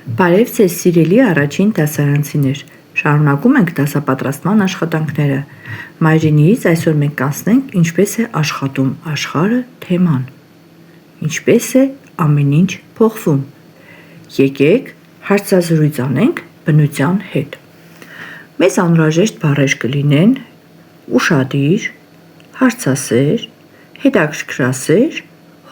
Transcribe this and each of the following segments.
Բարև ձեզ սիրելի առաջին դասարանցիներ, շարունակում ենք դասապատրաստման աշխատանքները։ Մայրենիից այսօր մենք կանցնենք ինչպես է աշխատում աշխարհը թեման։ Ինչպես է ամեն ինչ փոխվում։ Եկեք հարցազրույց անենք բնության հետ։ Մեզ անհրաժեշտ բառեր կլինեն ուշադիր, հարցասեր, հետաքրքրասեր,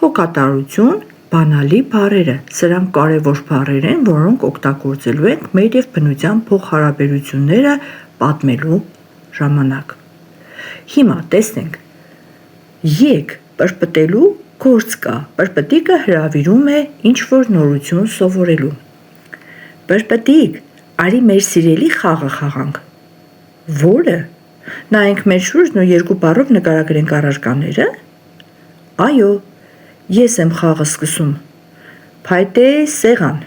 հոգատարություն, բանալի բառերը, սրանք կարևոր բառեր են, որոնք օգտագործելու ենք մեր և բնության փոխհարաբերությունները պատմելու ժամանակ։ Հիմա տեսնենք, եկ պրպտելու գործ կա, պրպտիկը հրավիրում է ինչ-որ նորություն սովորելու։ Պրպտիկ, արի մեր սիրելի խաղը խաղանք։ Որը։ Նայենք մեր շուրջն ու երկու բառով նկարագրենք առարկաները։ Այո, ես եմ խաղը սկսում։ Փայտե սեղան,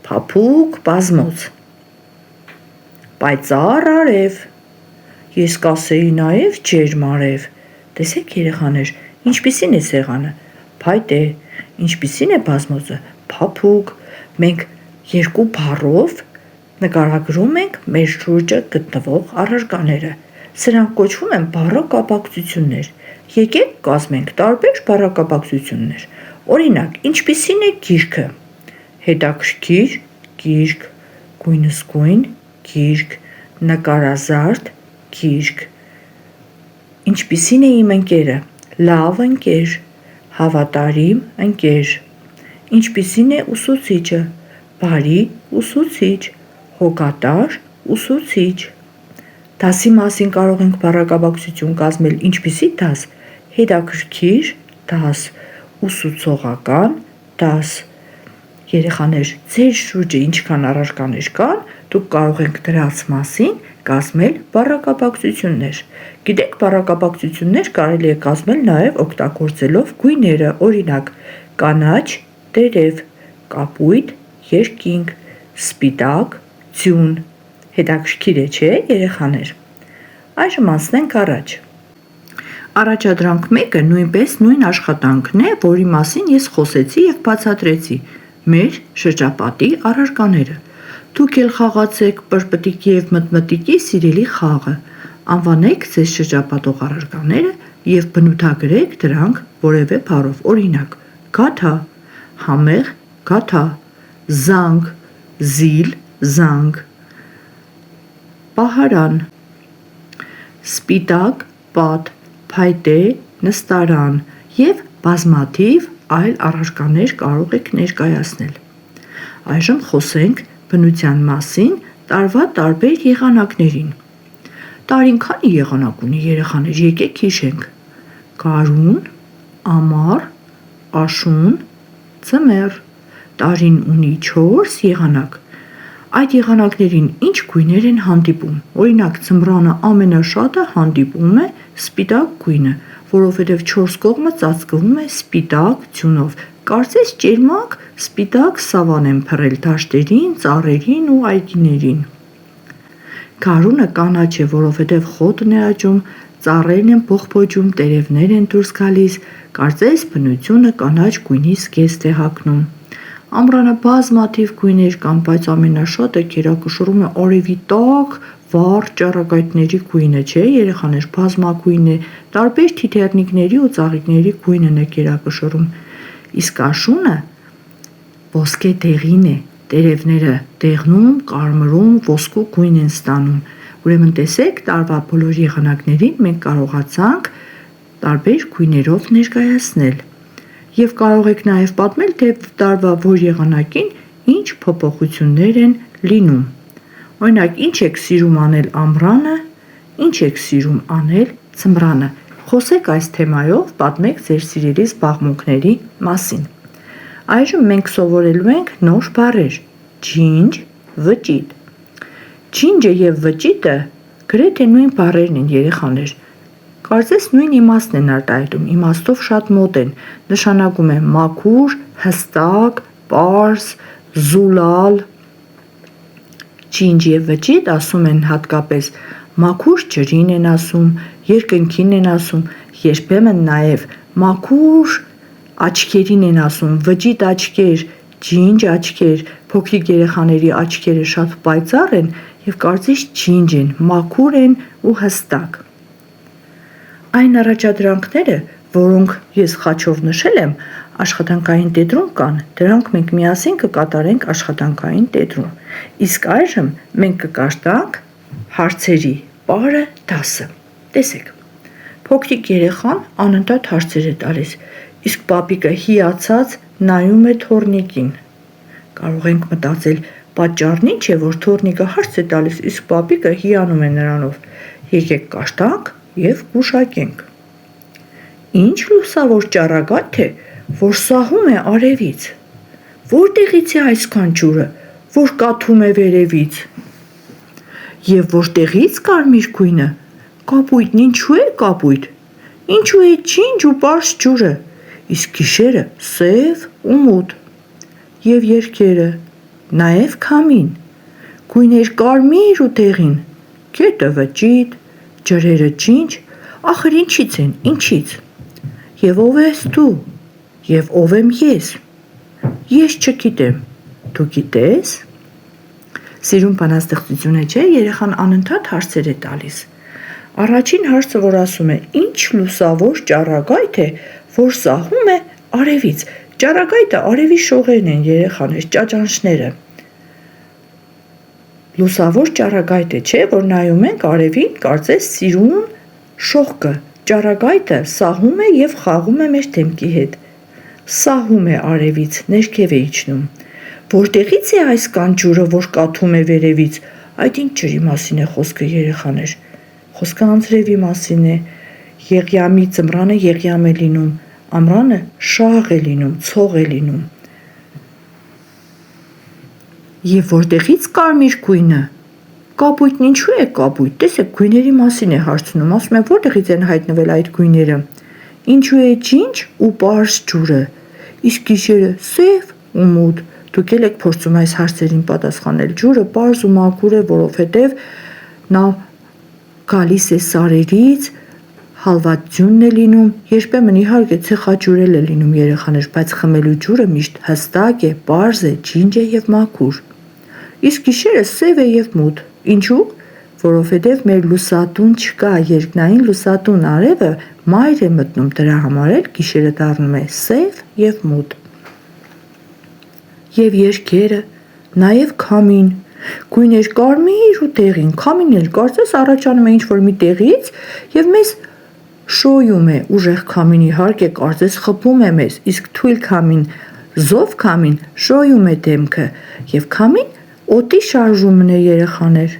փափուկ բազմոց, պայծառ արև, ես կասեի նաև ջերմ արև։ Տեսեք երեխաներ, ինչպիսին է սեղանը։ Փայտե, ինչպիսին է բազմոցը։ Փափուկ։ Մենք երկու բառով նկարագրում ենք մեր շուրջը գտնվող առարկաները։ Սրանք կոչվում են բառակապակցություններ։ Եկեք կազմենք տարբեր բառակապակցություններ։ Օրինակ, ինչպիսին է գիրքը։ Հետաքրքիր գիրք, գույնզգույն գիրք, նկարազարդ գիրք։ Ինչպիսին է իմ ընկերը։ Լավ ընկեր, հավատարիմ ընկեր։ Ինչպիսին է ուսուցիչը։ Բարի ուսուցիչ, հոգատար ուսուցիչ։ Դասի մասին կարող ենք բառակապակցություն կազմել ինչպիսի դաս։ Հետաքրքիր դաս, ուսուցողական դաս։ Երեխաներ, ձեր շուրջը ինչքան առարկաներ կան, դուք կարող եք դրանց մասին կազմել բառակապակցություններ։ Գիտեք, բառակապակցություններ կարելի է կազմել նաև օգտագործելով գույները, օրինակ՝ կանաչ տերև, կապույտ երկինք, սպիտակ ձյուն։ Հետաքրքիր է, չէ՞ երեխաներ։ Այժմ անցնենք առաջ։ Առաջադրանք 1-ը նույնպես նույն աշխատանքն է, որի մասին ես խոսեցի և բացատրեցի՝ մեր շրջապատի առարկաները։ Դուք էլ խաղացեք պրպտիկի և մտմտիկի սիրելի խաղը։ Անվանեք ձեզ շրջապատող առարկաները և բնութագրեք դրանք որևէ բառով, օրինակ՝ գաթա, համեղ գաթա, զանգ, զիլ, զանգ, պահարան, սպիտակ պատ, փայտե նստարան և բազմաթիվ այլ առարկաներ կարող եք ներկայացնել։ Այժմ խոսենք բնության մասին տարվա տարբեր եղանակներին։ Տարին քանի եղանակ ունի երեխաներ, եկեք հիշենք։ Գարուն, ամառ, աշուն, ձմեռ։ Տարին ունի 4 եղանակ։ Այդ եղանակներին ինչ գույներ են հանդիպում։ Օրինակ, ձմռանը ամենաշատը հանդիպում է սպիտակ գույնը, որովհետև 4 կողմը ծածկվում է սպիտակ ձյունով։ Կարծես ճերմակ սպիտակ սավան են փռել դաշտերին, ծառերին ու այգիներին։ Գարունը կանաչ է, որովհետև խոտն է աճում, ծառերն են բողբոջում, տերևներ են դուրս գալիս, կարծես բնությունը կանաչ գույնի զգեստ է հագնում։ Ամռանը բազմաթիվ գույներ կան, բայց ամենաշատը գերակշռում է արևի տաք, վառ ճառագայթների գույնը, չէ՞ երեխաներ, բազմագույն է, տարբեր թիթեռնիկների ու ծաղիկների գույնն է գերակշռում։ Իսկ աշունը ոսկե դեղին է, տերևները դեղնում, կարմրում, ոսկու գույն են ստանում։ Ուրեմն տեսեք, տարվա բոլոր եղանակներին մենք կարողացանք տարբեր գույներով ներկայացնել։ Եվ կարող եք նաև պատմել, թե տարվա որ եղանակին ինչ փոփոխություններ են լինում։ Օրինակ, ինչ եք սիրում անել ամռանը, ինչ եք սիրում անել ձմռանը։ Խոսեք այս թեմայով, պատմեք ձեր սիրելի զբաղմունքների մասին։ Այժմ մենք սովորելու ենք նոր բառեր։ Ջինջ, վճիտ։ Ջինջը և վճիտը գրեթե նույն բառերն են երեխաներ։ Կարծես նույն իմաստն են արտահայտում, իմաստով շատ մոտ են, նշանակում է մաքուր, հստակ, պարզ, զուլալ։ Ջինջ և վճիտ ասում են հատկապես մաքուր ջրին են ասում, երկնքին են ասում, երբեմն նաև մաքուր աչքերին են ասում, վճիտ աչքեր, ջինջ աչքեր, փոքրիկ երեխաների աչքերը շատ պայծառ են և կարծես ջինջ են, մաքուր են ու հստակ։ Այն առաջադրանքները, որոնք ես խաչով նշել եմ, աշխատանքային տետրում կան, դրանք մենք միասին կկատարենք աշխատանքային տետրում։ Իսկ այժմ մենք կկարդանք հարցերի պարը դասը։ Տեսեք, փոքրիկ երեխան անընդհատ հարցեր է տալիս, իսկ պապիկը հիացած նայում է թոռնիկին։ Կարող ենք մտածել, պատճառն ինչ է, որ թոռնիկը հարց է տալիս, իսկ պապիկը հիանում է նրանով։ Եկեք կարդանք և գուշակենք։ Ինչ լուսավոր ճառագայթ է, որ սահում է արևից։ Որտեղից է այսքան ջուրը, որ կաթում է վերևից։ Եվ որտեղից կարմիր գույնը։ Կապույտն ինչու է կապույտ։ Ինչու է ջինջ ու պարզ ջուրը, իսկ գիշերը սև ու մութ։ Եվ երգերը, նաև քամին, գույներ կարմիր ու դեղին, գետը վճիտ, ջրերը ջինջ, ախր ինչից են, ինչից։ Եվ ով ես դու, և ով եմ ես։ Ես չգիտեմ, դու գիտես։ Սիրուն բանաստեղծություն է, չէ՞, երեխան անընդհատ հարցեր է տալիս։ Առաջին հարցը, որ ասում է, ինչ լուսավոր ճառագայթ է, որ սահում է արևից։ Ճառագայթը արևի շողերն են, երեխաներ, ճաճանշները։ Լուսավոր ճառագայթ է, չէ՞, որ նայում ենք արևին, կարծես սիրուն շողկը։ Ճառագայթը սահում է և խաղում է մեր դեմքի հետ։ Սահում է արևից, ներքև է իջնում։ Որտեղից է այսքան ջուրը, որ կաթում է վերևից։ Այդ ինչ ջրի մասին է խոսքը, երեխաներ։ Խոսքը անձրևի մասին է։ Եղյամի ձմռանը եղյամ է լինում, ամռանը շաղ է լինում, ցող է լինում։ Եվ որտեղից կարմիր գույնը։ Կապույտն ինչու է կապույտ։ Տեսեք, գույների մասին է հարցնում, ասում է որտեղից են հայտնվել այդ գույները։ Ինչու է ջինջ ու պարզ ջուրը, իսկ գիշերը սև ու մութ։ Դուք եք փորձում այս հարցերին պատասխանել։ Ջուրը պարզ ու մաքուր է, որովհետև նա գալիս է սարերից, հալված ձյունն է լինում, երբեմն իհարկե ցեխաջուր է լինում, երեխաներ, բայց խմելու ջուրը միշտ հստակ է, պարզ է, ջինջ է և մաքուր։ Իսկ գիշերը սև է և մութ։ Ինչու՞։ Որովհետև մեր լուսատուն չկա, երկնային լուսատուն արևը մայր է մտնում, դրա համար էլ գիշերը դառնում է սև և մութ։ Եվ երգերը, նաև քամին, գույներ կարմիր ու դեղին, քամինն էլ կարծես առաջանում է ինչ-որ մի տեղից և մեզ շոյում է, ուժեղ քամին իհարկե կարծես խփում է մեզ, իսկ թույլ քամին, զով քամին շոյում է դեմքը, և քամին օդի շարժումն է, երեխաներ։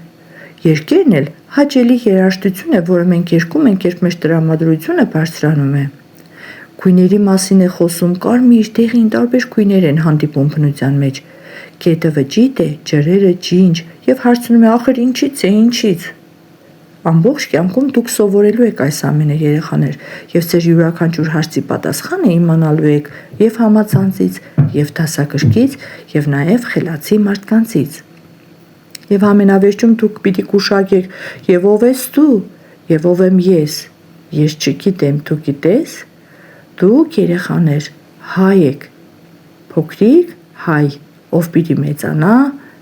Երգերն էլ հաճելի երաժշտություն է, որը մենք երգում ենք, երբ մեր տրամադրությունը բարձրանում է։ Գույների մասին է խոսում, կարմիր, դեղին, տարբեր գույներ են հանդիպում բնության մեջ։ Գետը վճիտ է, ջրերը ջինջ, և հարցնում է ախր ինչից է, ինչից։ Ամբողջ կյանքում դուք սովորելու եք այս ամենը, երեխաներ, և ձեր յուրաքանչյուր հարցի պատասխանը իմանալու եք և համացանցից, և դասակարգից, և նաև խելացի մարդկանցից։ Եվ ամենավերջում դուք պիտի գուշակեք, և ով ես դու, և ով եմ ես։ Ես չգիտեմ, դու գիտես։ Դուք, երեխաներ, հայ եք, փոքրիկ հայ, ով պիտի մեծանա,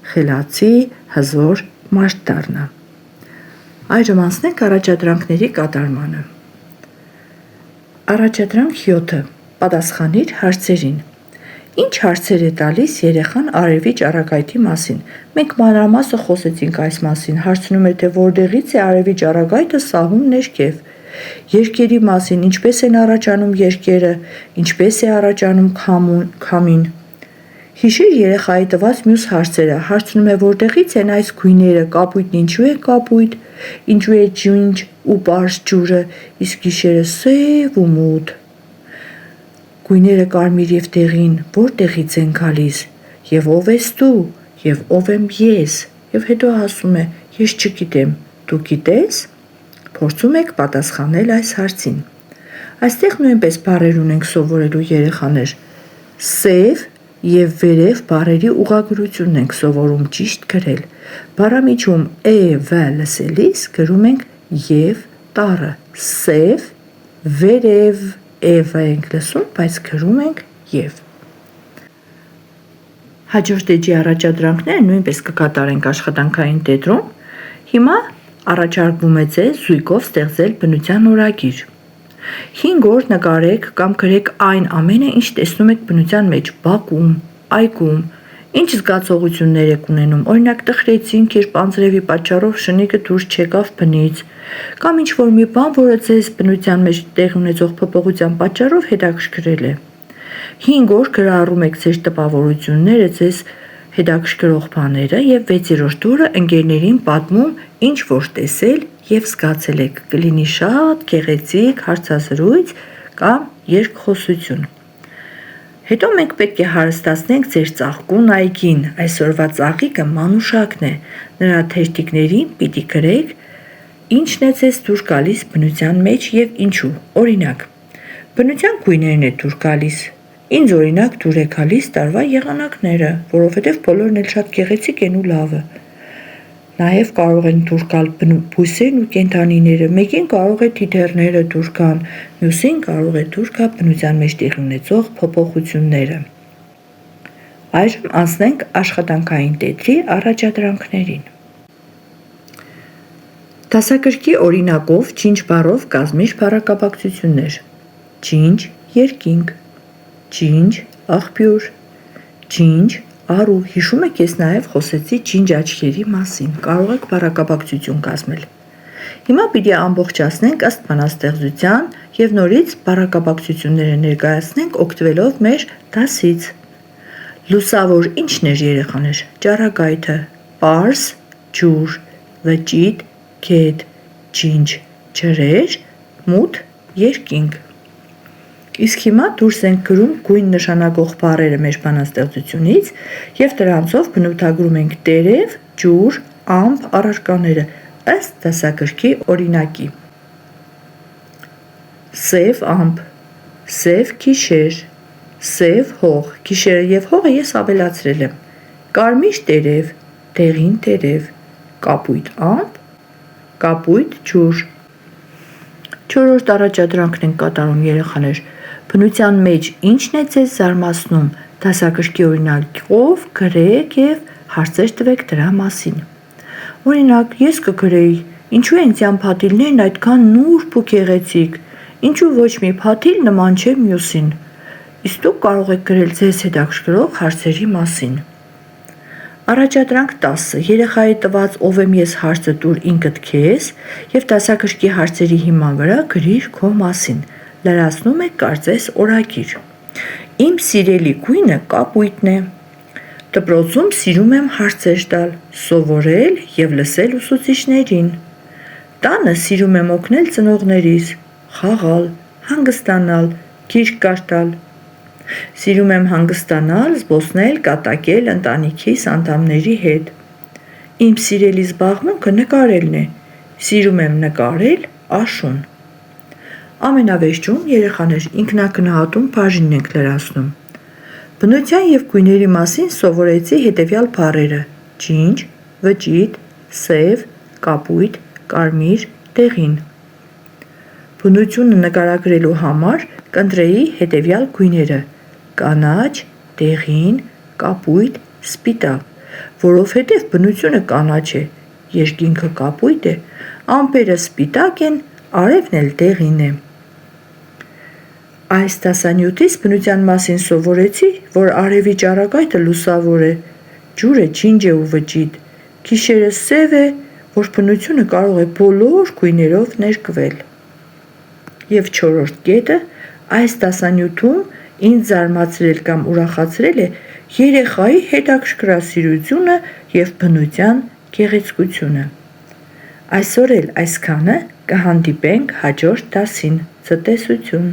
խելացի, հզոր մարդ դառնա։ Այժմ անցնենք առաջադրանքների կատարմանը։ Առաջադրանք 7. Պատասխանիր հարցերին։ Ինչ հարցեր է տալիս երեխան արևի ճառագայթի մասին։ Մենք մանրամասը խոսեցինք այս մասին, հարցնում է, թե որտեղից է արևի ճառագայթը սահում ներքև։ Երգերի մասին, ինչպես են առաջանում երգերը, ինչպես է առաջանում քամին։ Հիշիր երեխայի տված մյուս հարցերը, հարցնում է որտեղից են այս գույները, կապույտն ինչու է կապույտ, ինչու է ջինջ ու պարզ ջուրը, իսկ գիշերը սև ու մութ։ Գույները կարմիր և դեղին, որտեղից են գալիս, և ով ես դու, և ով եմ ես, և հետո ասում է, ես չգիտեմ, դու գիտես։ Փորձում եք պատասխանել այս հարցին։ Այստեղ նույնպես բառեր ունենք սովորելու, երեխաներ։ Սև և վերև բառերի ուղղագրությունն ենք սովորում ճիշտ գրել։ Բառամիջում «վ» լսելիս գրում ենք «և» տառը, սև, վերև, «վ» ենք լսում, բայց գրում ենք «և»։ Հաջորդ էջի առաջադրանքները նույնպես կկատարենք աշխատանքային տետրում։ Հիմա առաջարկվում է ձեզ զույգով ստեղծել բնության օրագիր։ 5 օր նկարեք կամ գրեք այն ամենը, ինչ տեսնում եք բնության մեջ, բակում, այգում, ինչ զգացողություններ եք ունենում, օրինակ տխրեցինք, երբ անձրևի պատճառով շնիկը դուրս չեկավ բնից, կամ ինչ-որ մի բան, որը ձեզ բնության մեջ տեղի ունեցող փոփոխության պատճառով հետաքրքրել է։ 5 օր գրառում եք ձեր տպավորությունները, ձեզ հետաքրքրող բաները եւ 6-րդ օրը ընկերներին պատմում, ինչ որ տեսել եւ զգացել եք, կլինի շատ գեղեցիկ հարցազրույց կամ երկխոսություն։ Հետո մենք պետք է հարստացնենք ձեր ծաղկուն այգին, այսօրվա ծաղիկը մանուշակն է, նրա թերթիկներին պիտի գրեք, ինչն է ձեզ դուր գալիս բնության մեջ եւ ինչու, օրինակ, բնության գույներն է դուր գալիս, ինձ օրինակ դուր է գալիս տարվա եղանակները, որովհետեւ բոլորն էլ շատ գեղեցիկ են ու լավը, նաև կարող են դուր գալ բույսերն ու կենդանիները, մեկին կարող է թիթեռները դուր գան, մյուսին կարող է դուր գալ բնության մեջ տեղի ունեցող փոփոխությունները։ Այժմ անցնենք աշխատանքային տետրի առաջադրանքներին։ Դասագրքի օրինակով ջինջ բառով կազմիր բառակապակցություններ։ Ջինջ, երկինք, ջինջ, աղբյուր, ջինջ, արու, հիշում եք, ես նաև խոսեցի ջինջ աչքերի մասին, կարող եք բառակապակցություն կազմել։ Հիմա պիտի ամբողջացնենք ըստ բանաստեղծության եւ նորից բառակապակցությունները ներկայացնենք օգտվելով մեր դասից։ Լուսավոր ինչն էր երեխաներ, ճառագայթը, պարզ, ջուր, վճիտ, գետ, ջինջ, ջրեր, մութ, երկինք։ Իսկ հիմա դուրս ենք գրում գույն նշանակող բառերը մեր բանաստեղծությունից եւ դրանցով բնութագրում ենք տերև, ջուր, ամպ առարկաները ըստ դասագրքի օրինակի։ Սև ամպ, սև գիշեր, սև հող, գիշերը եւ հողը ես ավելացրել եմ։ Կարմիր տերև, դեղին տերև, կապույտ ամպ, կապույտ ջուր։ 4-րդ առաջադրանքն ենք կատարում երեխաներ։ Բնության մեջ ինչն է ձեզ զարմացնում, դասագրքի օրինակով գրեք եւ հարցեր տվեք դրա մասին։ Օրինակ, ես կգրեի, ինչու են ձյան փաթիլներն այդքան նուրբ ու գեղեցիկ, ինչու ոչ մի փաթիլ նման չէ մյուսին։ Իսկ դուք կարող եք գրել ձեզ հետաքրքրող հարցերի մասին։ Առաջադրանք 10. Երեխայի տված ով եմ ես հարցը տուր ինքդ քեզ եւ դասագրքի հարցերի հիման վրա գրիր քո մասին։ Լրացնում եք կարծես օրագիր։ Իմ սիրելի գույնը կապույտն է։ Դպրոցում սիրում եմ հարցեր տալ, սովորել եւ լսել ուսուցիչներին։ Տանը սիրում եմ օգնել ծնողներիս, խաղալ, հանգստանալ, գիրք կարդալ։ Սիրում եմ հանգստանալ, զբոսնել, կատակել ընտանիքիս անդամների հետ։ Իմ սիրելի զբաղմունքը նկարելն է։ Սիրում եմ նկարել, աշուն։ Ամենավերջում երեխաներ ինքնակնահատում բաժինն ենք լրացնում։ Բնության եւ գույների մասին սովորեցի հետեւյալ բառերը՝ ջինջ, վճիտ, սև, կապույտ, կարմիր, դեղին։ Բնությունը նկարագրելու համար կընտրեի հետեւյալ գույները՝ կանաչ, դեղին, կապույտ, սպիտակ, որովհետև բնությունը կանաչ է, երկինքը կապույտ է, ամպերը սպիտակ են, արևն էլ դեղին է։ Այս դասանյութից բնության մասին սովորեցի, որ արևի ճառագայթը լուսավոր է, ջուրը ջինջ է ու վճիտ, գիշերը սև է, որ բնությունը կարող է բոլոր գույներով ներկվել։ Եվ 4-րդ կետը, այս դասանյութում ինձ զարմացրել կամ ուրախացրել է երեխայի հետաքրքրասիրությունը եւ բնության գեղեցկությունը։ Այսօր էլ այսքանը, կհանդիպենք հաջորդ դասին, ցտեսություն։